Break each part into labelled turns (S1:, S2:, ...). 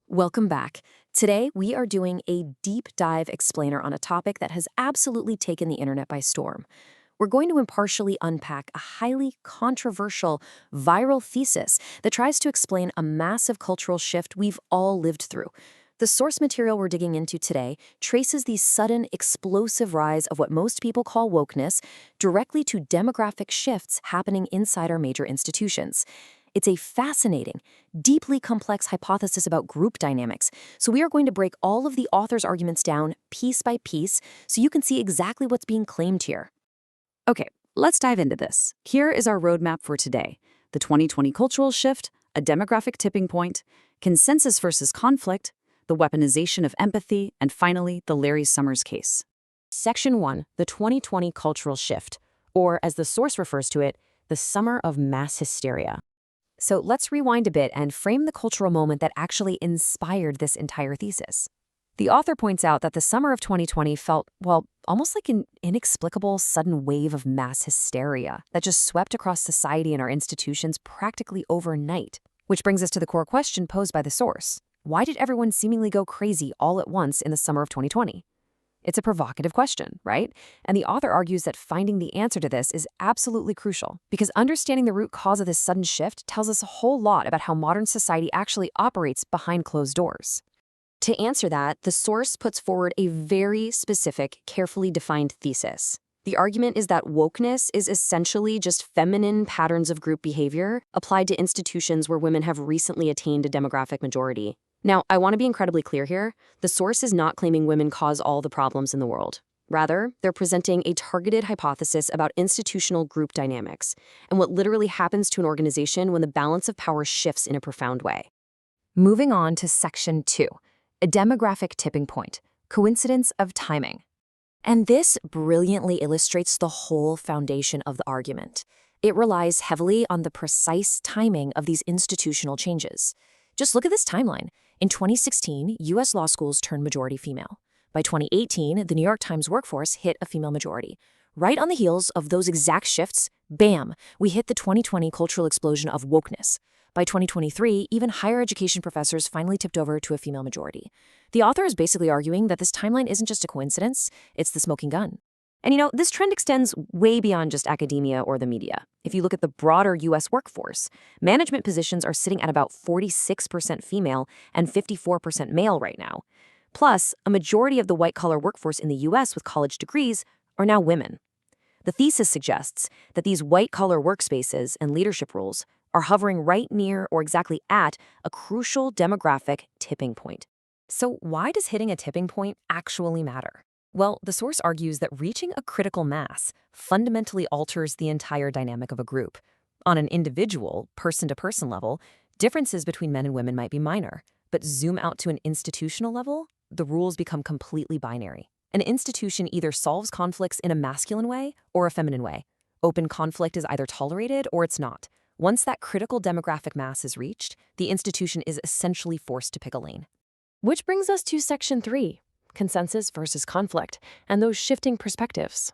S1: Welcome back. Today, we are doing a deep dive explainer on a topic that has absolutely taken the internet by storm. We're going to impartially unpack a highly controversial viral thesis that tries to explain a massive cultural shift we've all lived through. The source material we're digging into today traces the sudden, explosive rise of what most people call wokeness directly to demographic shifts happening inside our major institutions. It's a fascinating, deeply complex hypothesis about group dynamics, so we are going to break all of the author's arguments down piece by piece so you can see exactly what's being claimed here.
S2: Okay, let's dive into this. Here is our roadmap for today: the 2020 cultural shift, a demographic tipping point, consensus versus conflict, the weaponization of empathy, and finally, the Larry Summers case.
S1: Section 1, the 2020 cultural shift, or as the source refers to it, the summer of mass hysteria. So let's rewind a bit and frame the cultural moment that actually inspired this entire thesis. The author points out that the summer of 2020 felt, well, almost like an inexplicable sudden wave of mass hysteria that just swept across society and our institutions practically overnight. Which brings us to the core question posed by the source. Why did everyone seemingly go crazy all at once in the summer of 2020? It's a provocative question, right? And the author argues that finding the answer to this is absolutely crucial, because understanding the root cause of this sudden shift tells us a whole lot about how modern society actually operates behind closed doors. To answer that, the source puts forward a very specific, carefully defined thesis. The argument is that wokeness is essentially just feminine patterns of group behavior applied to institutions where women have recently attained a demographic majority. Now, I want to be incredibly clear here. The source is not claiming women cause all the problems in the world. Rather, they're presenting a targeted hypothesis about institutional group dynamics and what literally happens to an organization when the balance of power shifts in a profound way. Moving on to Section 2, a demographic tipping point, coincidence of timing. And this brilliantly illustrates the whole foundation of the argument. It relies heavily on the precise timing of these institutional changes. Just look at this timeline. In 2016, U.S. law schools turned majority female. By 2018, the New York Times workforce hit a female majority. Right on the heels of those exact shifts, bam, we hit the 2020 cultural explosion of wokeness. By 2023, even higher education professors finally tipped over to a female majority. The author is basically arguing that this timeline isn't just a coincidence, it's the smoking gun. And this trend extends way beyond just academia or the media. If you look at the broader U.S. workforce, management positions are sitting at about 46% female and 54% male right now. Plus, a majority of the white-collar workforce in the U.S. with college degrees are now women. The thesis suggests that these white-collar workspaces and leadership roles are hovering right near or exactly at a crucial demographic tipping point. So why does hitting a tipping point actually matter? Well, the source argues that reaching a critical mass fundamentally alters the entire dynamic of a group. On an individual, person-to-person level, differences between men and women might be minor, but zoom out to an institutional level, the rules become completely binary. An institution either solves conflicts in a masculine way or a feminine way. Open conflict is either tolerated or it's not. Once that critical demographic mass is reached, the institution is essentially forced to pick a lane. Which brings us to Section 3. Consensus versus conflict, and those shifting perspectives.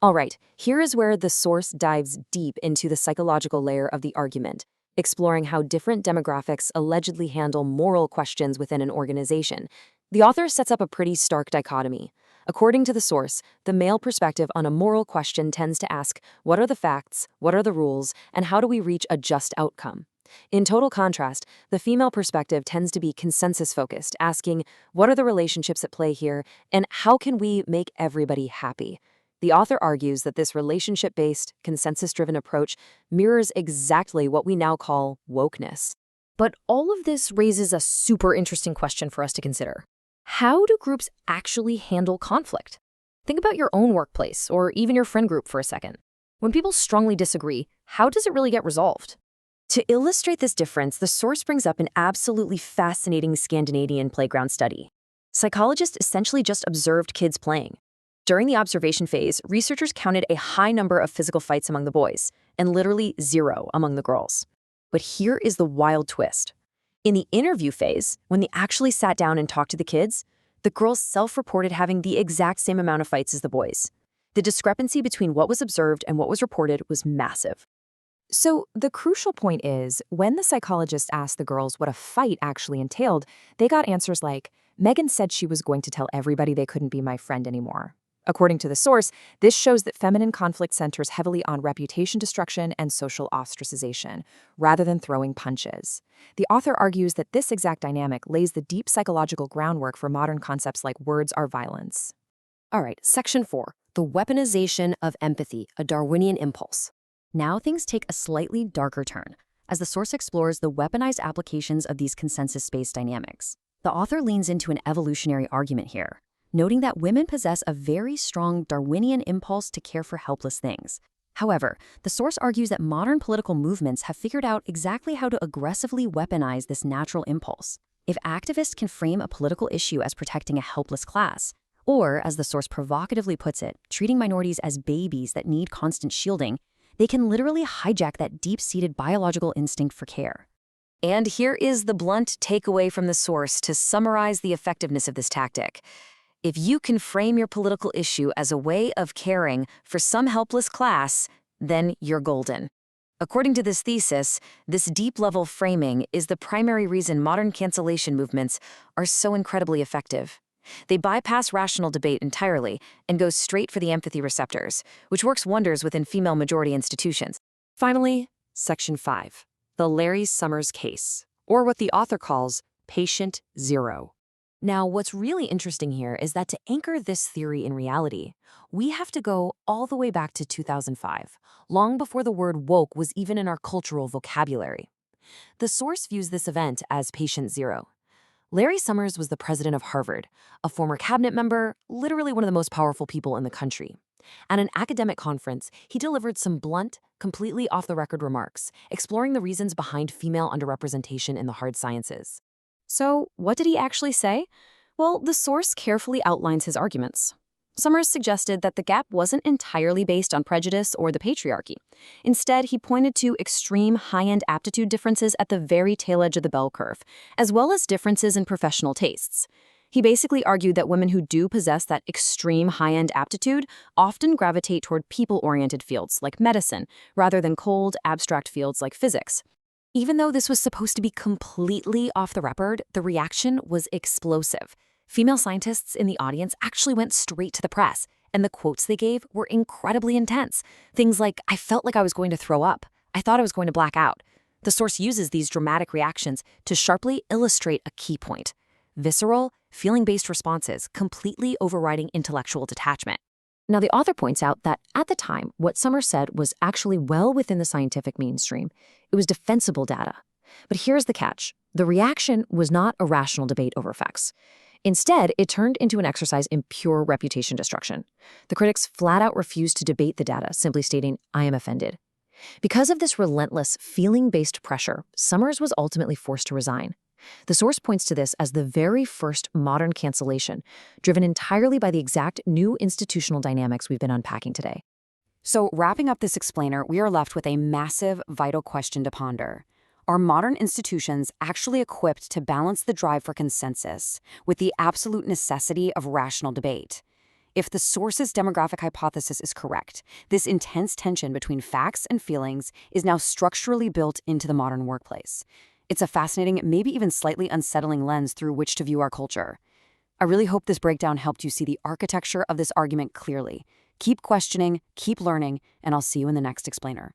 S1: All right, here is where the source dives deep into the psychological layer of the argument, exploring how different demographics allegedly handle moral questions within an organization. The author sets up a pretty stark dichotomy. According to the source, the male perspective on a moral question tends to ask, what are the facts, what are the rules, and how do we reach a just outcome? In total contrast, the female perspective tends to be consensus-focused, asking, what are the relationships at play here, and how can we make everybody happy? The author argues that this relationship-based, consensus-driven approach mirrors exactly what we now call wokeness. But all of this raises a super interesting question for us to consider. How do groups actually handle conflict? Think about your own workplace, or even your friend group for a second. When people strongly disagree, how does it really get resolved? To illustrate this difference, the source brings up an absolutely fascinating Scandinavian playground study. Psychologists essentially just observed kids playing. During the observation phase, researchers counted a high number of physical fights among the boys, and literally 0 among the girls. But here is the wild twist. In the interview phase, when they actually sat down and talked to the kids, the girls self-reported having the exact same amount of fights as the boys. The discrepancy between what was observed and what was reported was massive. So, the crucial point is when the psychologist asked the girls what a fight actually entailed, they got answers like, Megan said she was going to tell everybody they couldn't be my friend anymore. According to the source, this shows that feminine conflict centers heavily on reputation destruction and social ostracization, rather than throwing punches. The author argues that this exact dynamic lays the deep psychological groundwork for modern concepts like words are violence.
S2: All right, Section 4, the weaponization of empathy, a Darwinian impulse. Now things take a slightly darker turn, as the source explores the weaponized applications of these consensus-based dynamics. The author leans into an evolutionary argument here, noting that women possess a very strong Darwinian impulse to care for helpless things. However, the source argues that modern political movements have figured out exactly how to aggressively weaponize this natural impulse. If activists can frame a political issue as protecting a helpless class, or, as the source provocatively puts it, treating minorities as babies that need constant shielding, they can literally hijack that deep-seated biological instinct for care. And here is the blunt takeaway from the source to summarize the effectiveness of this tactic. If you can frame your political issue as a way of caring for some helpless class, then you're golden. According to this thesis, this deep-level framing is the primary reason modern cancellation movements are so incredibly effective. They bypass rational debate entirely and go straight for the empathy receptors, which works wonders within female-majority institutions.
S1: Finally, Section 5, the Larry Summers case, or what the author calls patient zero. Now, what's really interesting here is that to anchor this theory in reality, we have to go all the way back to 2005, long before the word woke was even in our cultural vocabulary. The source views this event as patient zero. Larry Summers was the president of Harvard, a former cabinet member, literally one of the most powerful people in the country. At an academic conference, he delivered some blunt, completely off-the-record remarks, exploring the reasons behind female underrepresentation in the hard sciences. So, what did he actually say? Well, the source carefully outlines his arguments. Summers suggested that the gap wasn't entirely based on prejudice or the patriarchy. Instead, he pointed to extreme high-end aptitude differences at the very tail edge of the bell curve, as well as differences in professional tastes. He basically argued that women who do possess that extreme high-end aptitude often gravitate toward people-oriented fields like medicine, rather than cold, abstract fields like physics. Even though this was supposed to be completely off the record, the reaction was explosive. Female scientists in the audience actually went straight to the press, and the quotes they gave were incredibly intense. Things like, I felt like I was going to throw up. I thought I was going to black out. The source uses these dramatic reactions to sharply illustrate a key point: visceral, feeling-based responses completely overriding intellectual detachment. Now, the author points out that at the time, what Summers said was actually well within the scientific mainstream. It was defensible data. But here's the catch. The reaction was not a rational debate over facts. Instead, it turned into an exercise in pure reputation destruction. The critics flat out refused to debate the data, simply stating, I am offended. Because of this relentless, feeling-based pressure, Summers was ultimately forced to resign. The source points to this as the very first modern cancellation, driven entirely by the exact new institutional dynamics we've been unpacking today. So, wrapping up this explainer, we are left with a massive, vital question to ponder. Are modern institutions actually equipped to balance the drive for consensus with the absolute necessity of rational debate? If the source's demographic hypothesis is correct, this intense tension between facts and feelings is now structurally built into the modern workplace. It's a fascinating, maybe even slightly unsettling lens through which to view our culture. I really hope this breakdown helped you see the architecture of this argument clearly. Keep questioning, keep learning, and I'll see you in the next explainer.